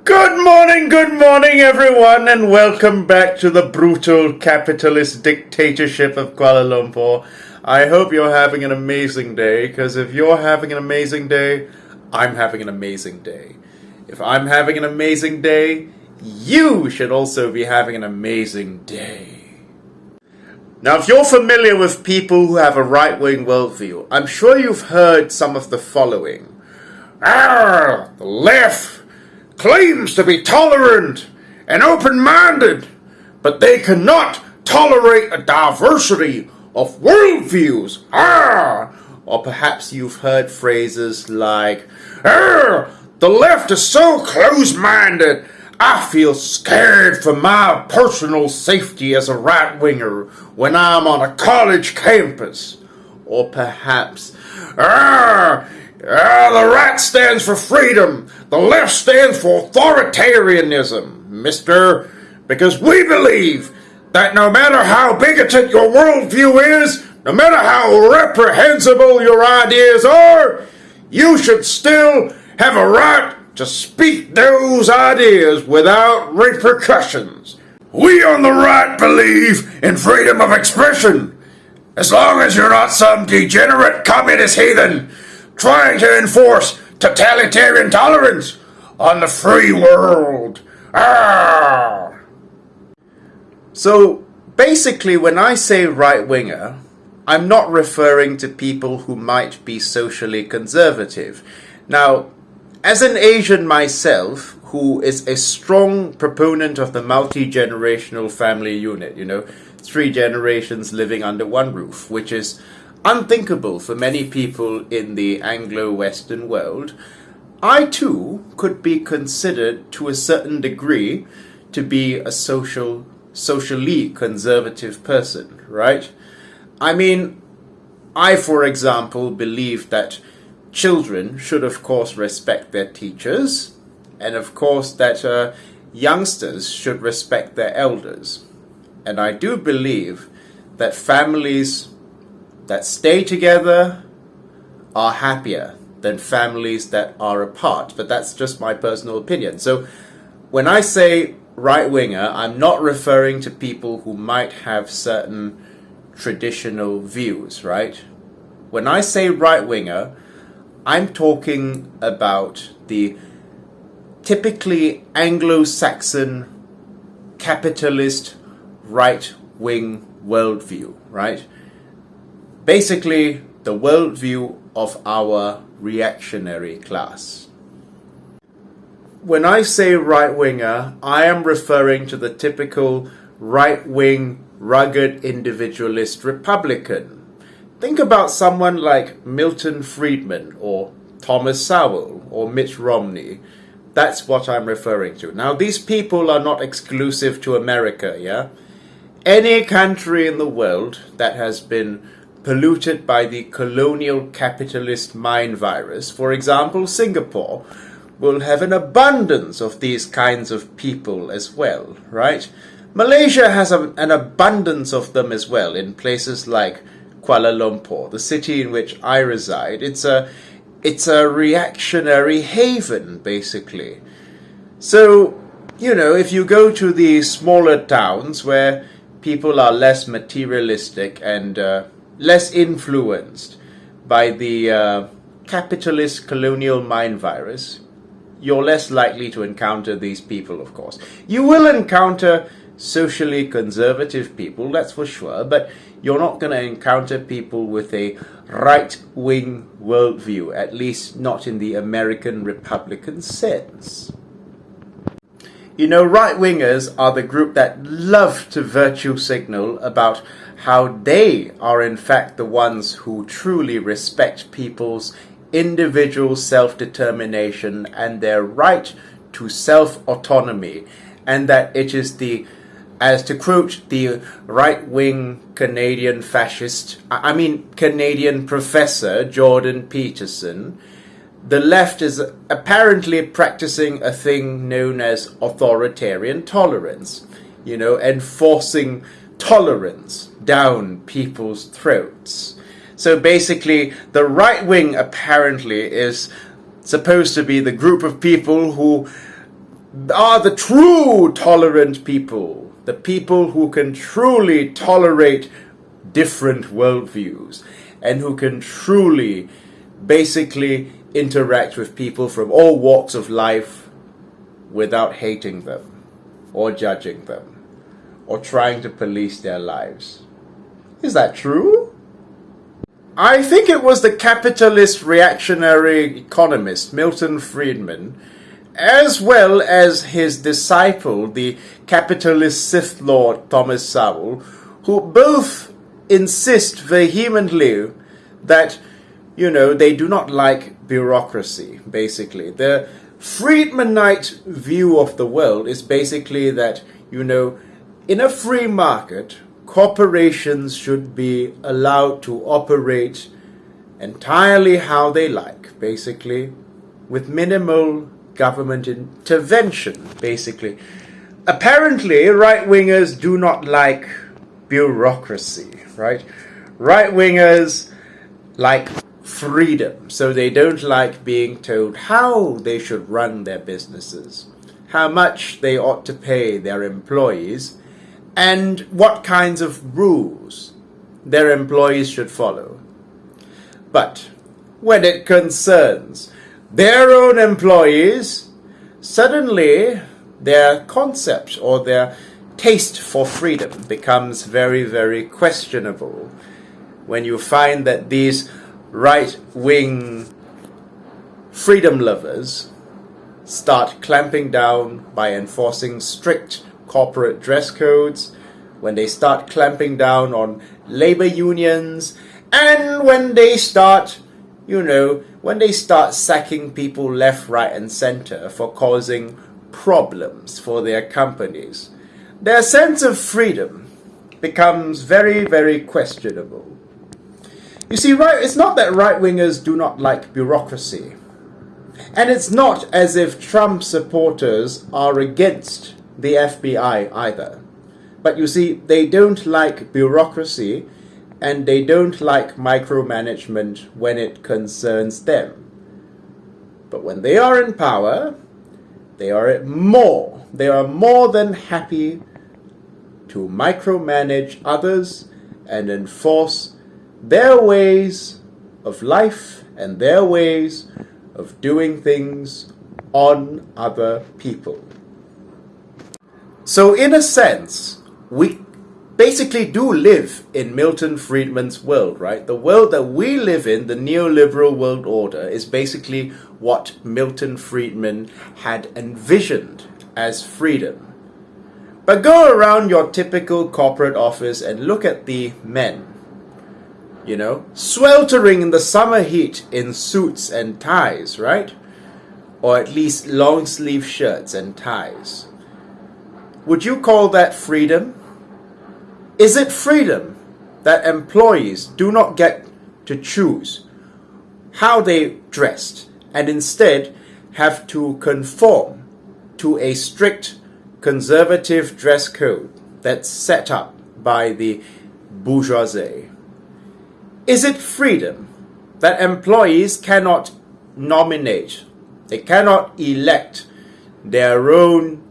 Good morning, everyone, and welcome back to the brutal capitalist dictatorship of Kuala Lumpur. I hope you're having an amazing day, because if you're having an amazing day, I'm having an amazing day. If I'm having an amazing day, you should also be having an amazing day. Now, if you're familiar with people who have a right-wing worldview, I'm sure you've heard some of the following. The left claims to be tolerant and open-minded, but they cannot tolerate a diversity of worldviews. Or perhaps you've heard phrases like, the left is so close-minded, I feel scared for my personal safety as a right-winger when I'm on a college campus. Or perhaps, the right stands for freedom, the left stands for authoritarianism, mister, because we believe that no matter how bigoted your worldview is, no matter how reprehensible your ideas are, you should still have a right to speak those ideas without repercussions. We on the right believe in freedom of expression, as long as you're not some degenerate communist heathen trying to enforce totalitarian tolerance on the free world. So basically, when I say right-winger, I'm not referring to people who might be socially conservative. Now, as an Asian myself, who is a strong proponent of the multi-generational family unit, 3 generations living under one roof, which is unthinkable for many people in the Anglo-Western world, I too could be considered to a certain degree to be a socially conservative person, right? I mean, I, for example, believe that children should, of course, respect their teachers, and of course that youngsters should respect their elders. And I do believe that families that stay together are happier than families that are apart. But that's just my personal opinion. So when I say right-winger, I'm not referring to people who might have certain traditional views, right? When I say right-winger, I'm talking about the typically Anglo-Saxon capitalist right-wing worldview, right? Basically, the worldview of our reactionary class. When I say right-winger, I am referring to the typical right-wing, rugged individualist Republican. Think about someone like Milton Friedman or Thomas Sowell or Mitt Romney. That's what I'm referring to. Now, these people are not exclusive to America, yeah? Any country in the world that has been polluted by the colonial capitalist mind virus, for example, Singapore, will have an abundance of these kinds of people as well, right? Malaysia has an abundance of them as well in places like Kuala Lumpur, the city in which I reside. It's a reactionary haven, basically. So, if you go to the smaller towns where people are less materialistic and less influenced by the capitalist colonial mind virus, you're less likely to encounter these people, of course. You will encounter socially conservative people, that's for sure, but you're not going to encounter people with a right-wing worldview, at least not in the American Republican sense. Right-wingers are the group that love to virtue signal about how they are in fact the ones who truly respect people's individual self-determination and their right to self-autonomy, and that it is as to quote the right-wing Canadian Canadian professor Jordan Peterson, the left is apparently practicing a thing known as authoritarian tolerance, enforcing tolerance down people's throats. So basically, the right wing apparently is supposed to be the group of people who are the true tolerant people, the people who can truly tolerate different worldviews and who can truly basically interact with people from all walks of life without hating them or judging them or trying to police their lives. Is that true? I think it was the capitalist reactionary economist Milton Friedman, as well as his disciple, the capitalist Sith Lord Thomas Sowell, who both insist vehemently that, they do not like bureaucracy, basically. The Friedmanite view of the world is basically that, in a free market, corporations should be allowed to operate entirely how they like, basically, with minimal government intervention, basically. Apparently, right-wingers do not like bureaucracy, right? Right-wingers like freedom, so they don't like being told how they should run their businesses, how much they ought to pay their employees, and what kinds of rules their employees should follow. But when it concerns their own employees, suddenly their concept or their taste for freedom becomes very, very questionable when you find that these right-wing freedom lovers start clamping down by enforcing strict corporate dress codes, when they start clamping down on labor unions, and when they start, sacking people left, right, and center for causing problems for their companies. Their sense of freedom becomes very, very questionable. You see, it's not that right-wingers do not like bureaucracy. And it's not as if Trump supporters are against the FBI either. But you see, they don't like bureaucracy and they don't like micromanagement when it concerns them. But when they are in power, they are more than happy to micromanage others and enforce their ways of life and their ways of doing things on other people. So in a sense, we basically do live in Milton Friedman's world, right? The world that we live in, the neoliberal world order, is basically what Milton Friedman had envisioned as freedom. But go around your typical corporate office and look at the men, sweltering in the summer heat in suits and ties, right? Or at least long sleeve shirts and ties. Would you call that freedom? Is it freedom that employees do not get to choose how they dressed and instead have to conform to a strict conservative dress code that's set up by the bourgeoisie? Is it freedom that employees cannot nominate, they cannot elect their own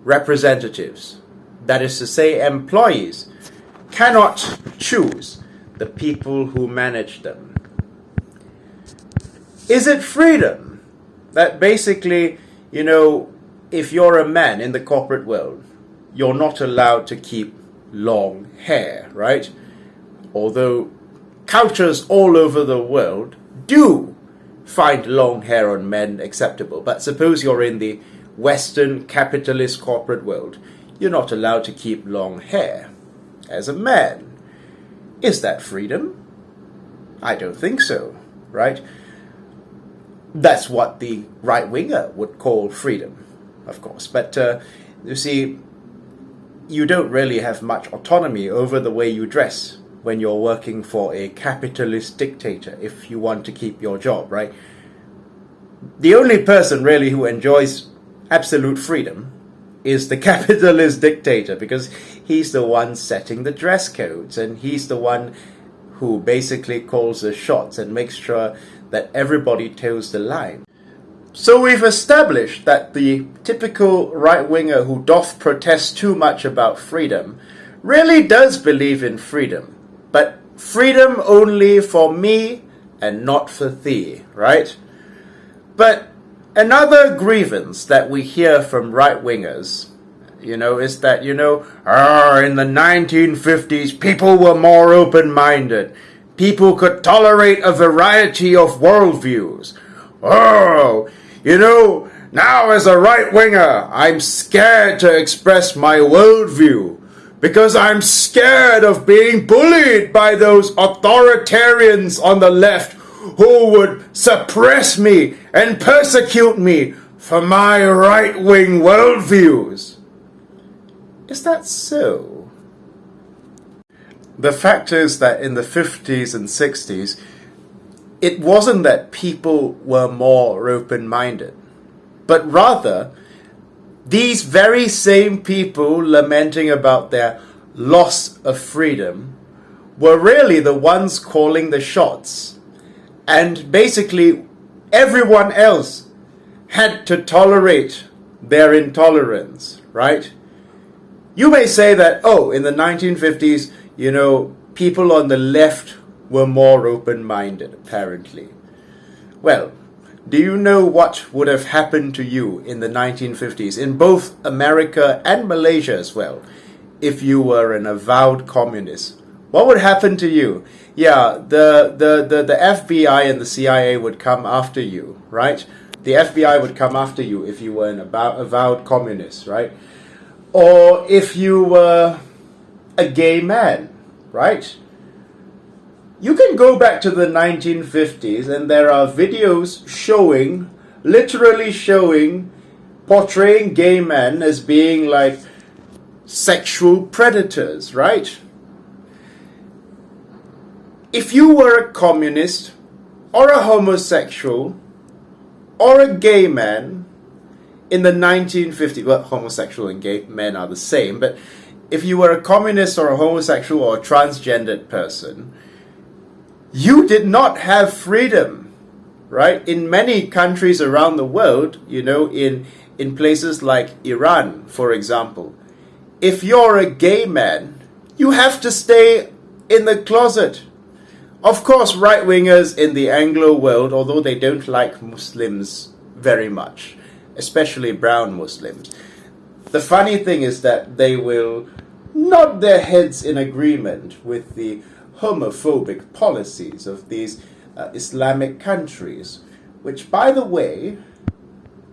representatives? That is to say, employees cannot choose the people who manage them. Is it freedom that basically, if you're a man in the corporate world, you're not allowed to keep long hair, right? Although cultures all over the world do find long hair on men acceptable. But suppose you're in the Western capitalist corporate world, you're not allowed to keep long hair as a man. Is that freedom? I don't think so, right? That's what the right-winger would call freedom, of course. But you see, you don't really have much autonomy over the way you dress when you're working for a capitalist dictator if you want to keep your job, right? The only person really who enjoys absolute freedom is the capitalist dictator, because he's the one setting the dress codes and he's the one who basically calls the shots and makes sure that everybody toes the line. So we've established that the typical right-winger who doth protest too much about freedom really does believe in freedom, but freedom only for me and not for thee, right? But another grievance that we hear from right-wingers, is that, in the 1950s, people were more open-minded. People could tolerate a variety of worldviews. Now as a right-winger, I'm scared to express my worldview because I'm scared of being bullied by those authoritarians on the left who would suppress me and persecute me for my right-wing worldviews. Is that so? The fact is that in the 50s and 60s, it wasn't that people were more open-minded, but rather these very same people lamenting about their loss of freedom were really the ones calling the shots. And basically everyone else had to tolerate their intolerance, right? You may say that, in the 1950s, people on the left were more open-minded, apparently. Well, do you know what would have happened to you in the 1950s, in both America and Malaysia as well, if you were an avowed communist? What would happen to you? Yeah, the FBI and the CIA would come after you, right? The FBI would come after you if you were an avowed communist, right? Or if you were a gay man, right? You can go back to the 1950s and there are videos literally showing, portraying gay men as being like sexual predators, right? If you were a communist or a homosexual or a gay man in the 1950s, well, homosexual and gay men are the same, but if you were a communist or a homosexual or a transgendered person, you did not have freedom, right? In many countries around the world, in places like Iran, for example, if you're a gay man, you have to stay in the closet. Of course, right-wingers in the Anglo world, although they don't like Muslims very much, especially brown Muslims, the funny thing is that they will nod their heads in agreement with the homophobic policies of these Islamic countries, which, by the way,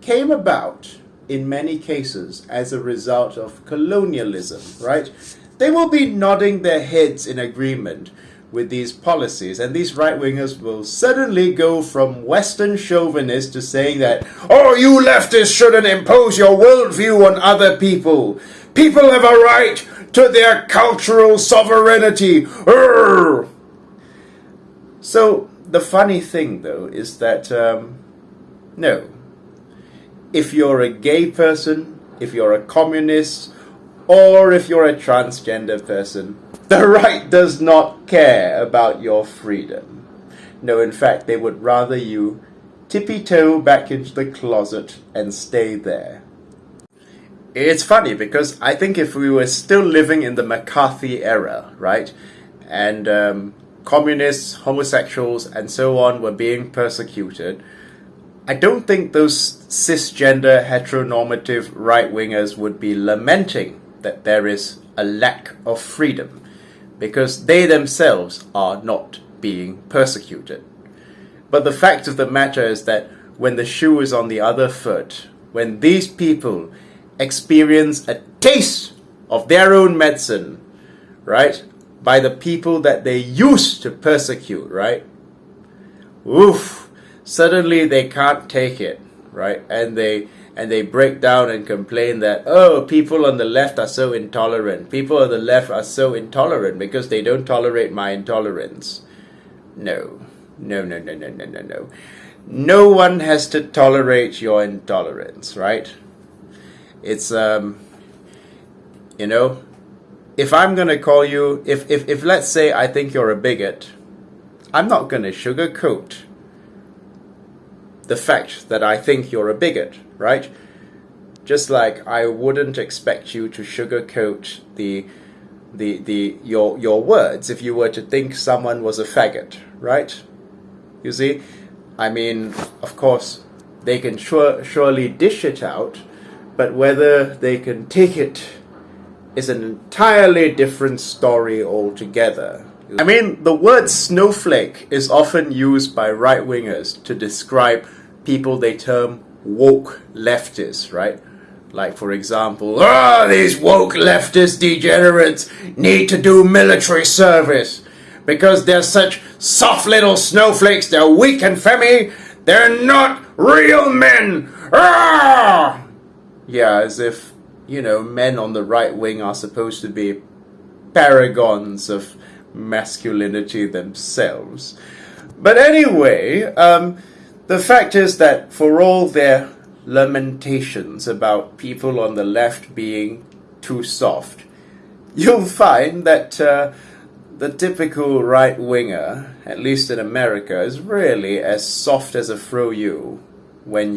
came about in many cases as a result of colonialism, right? They will be nodding their heads in agreement with these policies, and these right-wingers will suddenly go from Western chauvinists to saying that, you leftists shouldn't impose your worldview on other people. People have a right to their cultural sovereignty. Urgh! So the funny thing, though, is that, no. If you're a gay person, if you're a communist, or if you're a transgender person, the right does not care about your freedom. No, in fact, they would rather you tippy-toe back into the closet and stay there. It's funny because I think if we were still living in the McCarthy era, right, and communists, homosexuals, and so on were being persecuted, I don't think those cisgender heteronormative right-wingers would be lamenting that there is a lack of freedom, because they themselves are not being persecuted. But the fact of the matter is that when the shoe is on the other foot, when these people experience a taste of their own medicine, right, by the people that they used to persecute, right, suddenly they can't take it, right, and they break down and complain that, people on the left are so intolerant. People on the left are so intolerant because they don't tolerate my intolerance. No. No one has to tolerate your intolerance, right? It's, if I'm going to call you, if let's say I think you're a bigot, I'm not going to sugarcoat the fact that I think you're a bigot, right? Just like I wouldn't expect you to sugarcoat your words if you were to think someone was a faggot, right? You see, I mean, of course, they can surely dish it out, but whether they can take it is an entirely different story altogether. I mean, the word snowflake is often used by right-wingers to describe people they term woke leftists, right? Like, for example, these woke leftist degenerates need to do military service because they're such soft little snowflakes, they're weak and femmy, they're not real men. Ah! Yeah, as if, you know, men on the right wing are supposed to be paragons of masculinity themselves. But anyway, the fact is that for all their lamentations about people on the left being too soft, you'll find that the typical right-winger, at least in America, is really as soft as a froyo when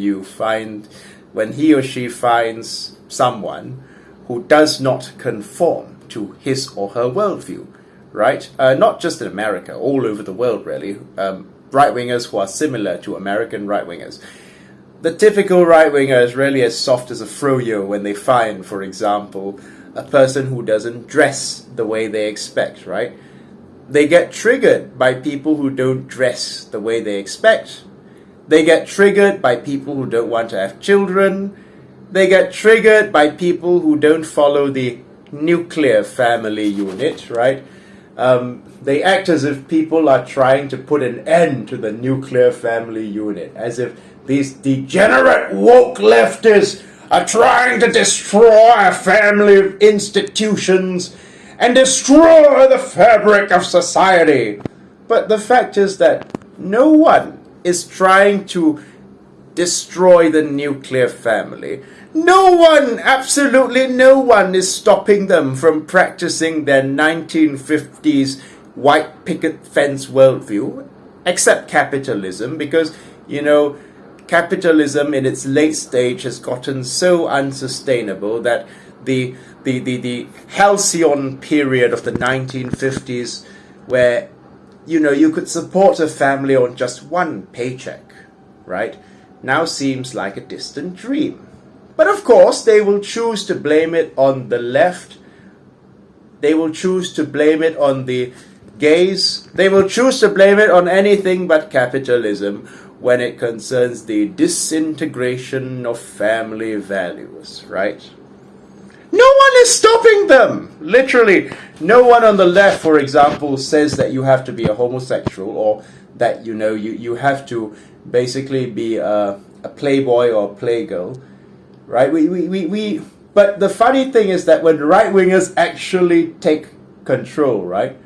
he or she finds someone who does not conform to his or her worldview, right? Not just in America, all over the world, really. Right-wingers who are similar to American right-wingers. The typical right-winger is really as soft as a froyo when they find, for example, a person who doesn't dress the way they expect, right? They get triggered by people who don't dress the way they expect. They get triggered by people who don't want to have children. They get triggered by people who don't follow the nuclear family unit, right? They act as if people are trying to put an end to the nuclear family unit, as if these degenerate woke leftists are trying to destroy family institutions and destroy the fabric of society. But the fact is that no one is trying to destroy the nuclear family. No one, absolutely no one, is stopping them from practicing their 1950s white picket fence worldview, except capitalism, because, you know, capitalism in its late stage has gotten so unsustainable that the halcyon period of the 1950s, where, you know, you could support a family on just one paycheck, right, now seems like a distant dream. But of course, they will choose to blame it on the left. They will choose to blame it on the gays. They will choose to blame it on anything but capitalism when it concerns the disintegration of family values, right? No one is stopping them! Literally, no one on the left, for example, says that you have to be a homosexual, or that, you know, you have to basically be a playboy or a playgirl, right? But the funny thing is that when right-wingers actually take control, right?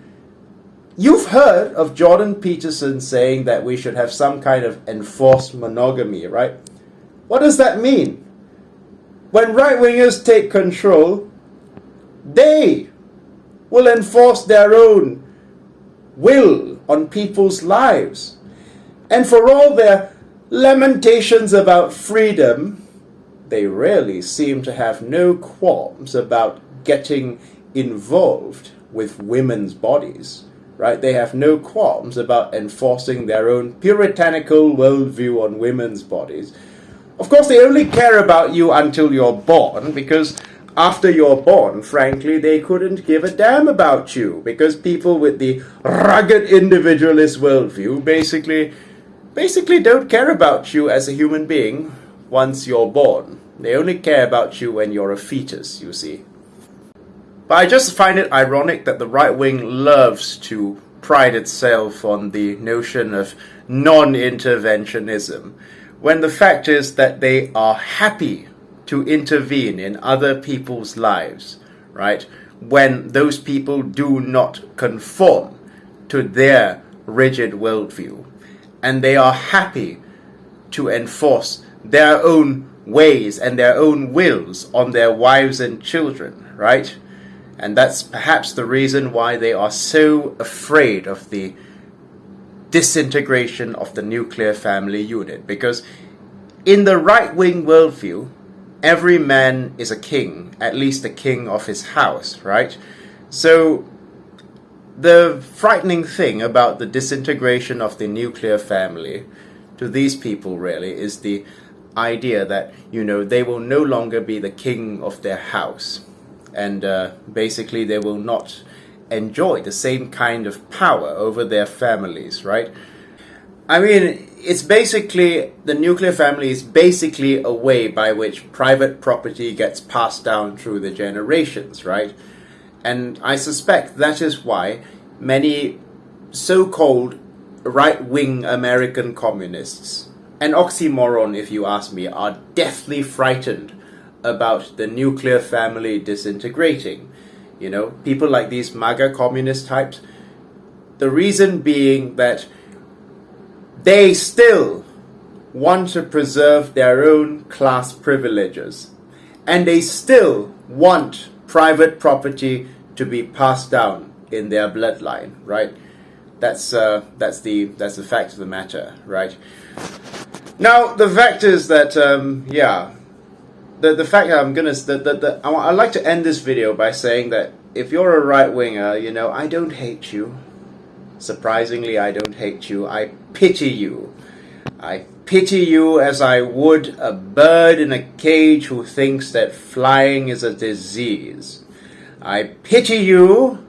You've heard of Jordan Peterson saying that we should have some kind of enforced monogamy, right? What does that mean? When right-wingers take control, they will enforce their own will on people's lives. And for all their lamentations about freedom, they really seem to have no qualms about getting involved with women's bodies, right? They have no qualms about enforcing their own puritanical worldview on women's bodies. Of course, they only care about you until you're born, because after you're born, frankly, they couldn't give a damn about you, because people with the rugged individualist worldview basically don't care about you as a human being once you're born. They only care about you when you're a fetus, you see. But I just find it ironic that the right wing loves to pride itself on the notion of non-interventionism, when the fact is that they are happy to intervene in other people's lives, right? When those people do not conform to their rigid worldview. And they are happy to enforce their own ways and their own wills on their wives and children, right? And that's perhaps the reason why they are so afraid of the disintegration of the nuclear family unit, because in the right-wing worldview, every man is a king, at least the king of his house, right? So the frightening thing about the disintegration of the nuclear family to these people really is the idea that, you know, they will no longer be the king of their house, and basically they will not enjoy the same kind of power over their families, right? I mean, it's basically, the nuclear family is basically a way by which private property gets passed down through the generations, right? And I suspect that is why many so-called right-wing American communists, an oxymoron if you ask me, are deathly frightened about the nuclear family disintegrating. You know, people like these MAGA communist types, the reason being that they still want to preserve their own class privileges, and they still want private property to be passed down in their bloodline, right? That's the fact of the matter, right? Now the fact is that the fact that I'd like to end this video by saying that if you're a right winger, you know, I don't hate you. Surprisingly, I don't hate you. I pity you. I pity you as I would a bird in a cage who thinks that flying is a disease. I pity you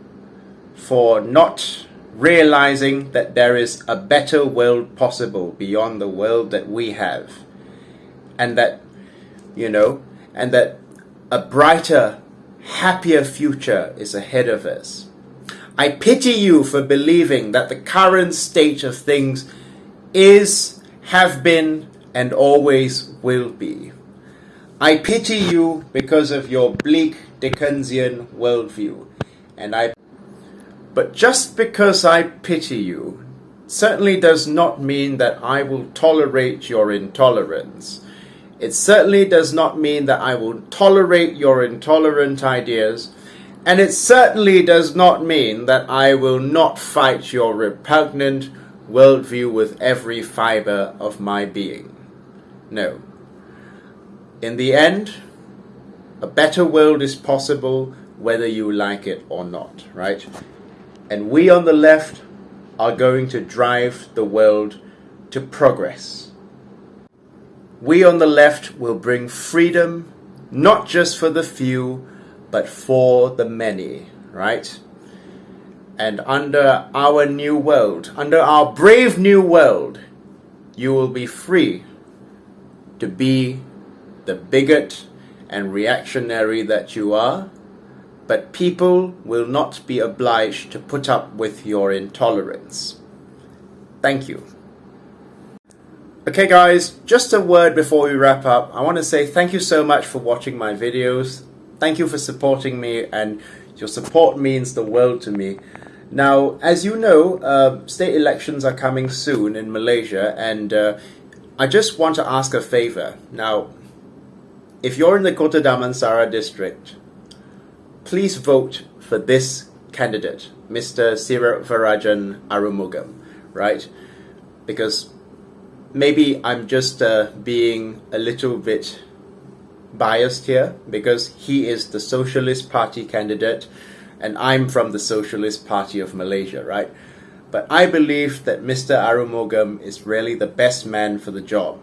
for not realizing that there is a better world possible beyond the world that we have, and that, you know, and that a brighter, happier future is ahead of us. I pity you for believing that the current state of things is, have been, and always will be. I pity you because of your bleak Dickensian worldview, but just because I pity you certainly does not mean that I will tolerate your intolerance. It certainly does not mean that I will tolerate your intolerant ideas, and it certainly does not mean that I will not fight your repugnant worldview with every fiber of my being. No. In the end, a better world is possible whether you like it or not, right? And we on the left are going to drive the world to progress. We on the left will bring freedom, not just for the few, but for the many, right? And under our new world, under our brave new world, you will be free to be the bigot and reactionary that you are, but people will not be obliged to put up with your intolerance. Thank you. Okay guys, just a word before we wrap up. I want to say thank you so much for watching my videos. Thank you for supporting me, and your support means the world to me. Now, as you know, state elections are coming soon in Malaysia, and I just want to ask a favor. Now, if you're in the Kota Damansara district, please vote for this candidate, Mr. Sivarajan Arumugam, right? Because maybe I'm just being a little bit biased here, because he is the Socialist Party candidate and I'm from the Socialist Party of Malaysia, right? But I believe that Mr. Arumugam is really the best man for the job,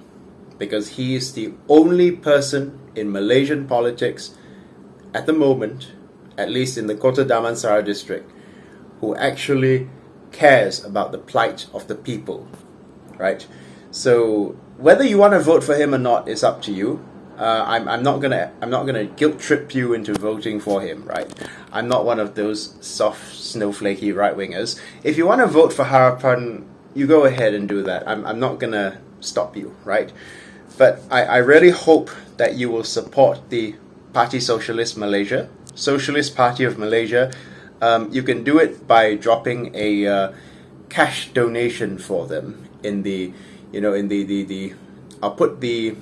because he is the only person in Malaysian politics at the moment, at least in the Kota Damansara district, who actually cares about the plight of the people, right? So whether you want to vote for him or not is up to you. I'm not gonna guilt trip you into voting for him, right? I'm not one of those soft, snowflakey right wingers. If you want to vote for Harapan, you go ahead and do that. I'm not gonna stop you, right? But I really hope that you will support the Parti Socialist Malaysia, Socialist Party of Malaysia. You can do it by dropping a cash donation for them in the, you know, in the I'll put the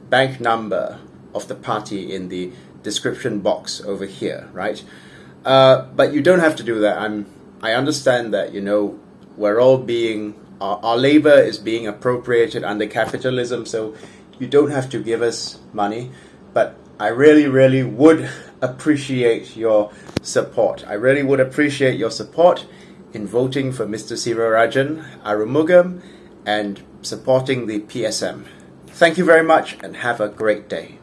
bank number of the party in the description box over here, right? But you don't have to do that. I understand that, you know, we're all being our labor is being appropriated under capitalism, so you don't have to give us money, but I really would appreciate your support. I really would appreciate your support in voting for Mr. Sivarajan Arumugam and supporting the PSM. Thank you very much and have a great day.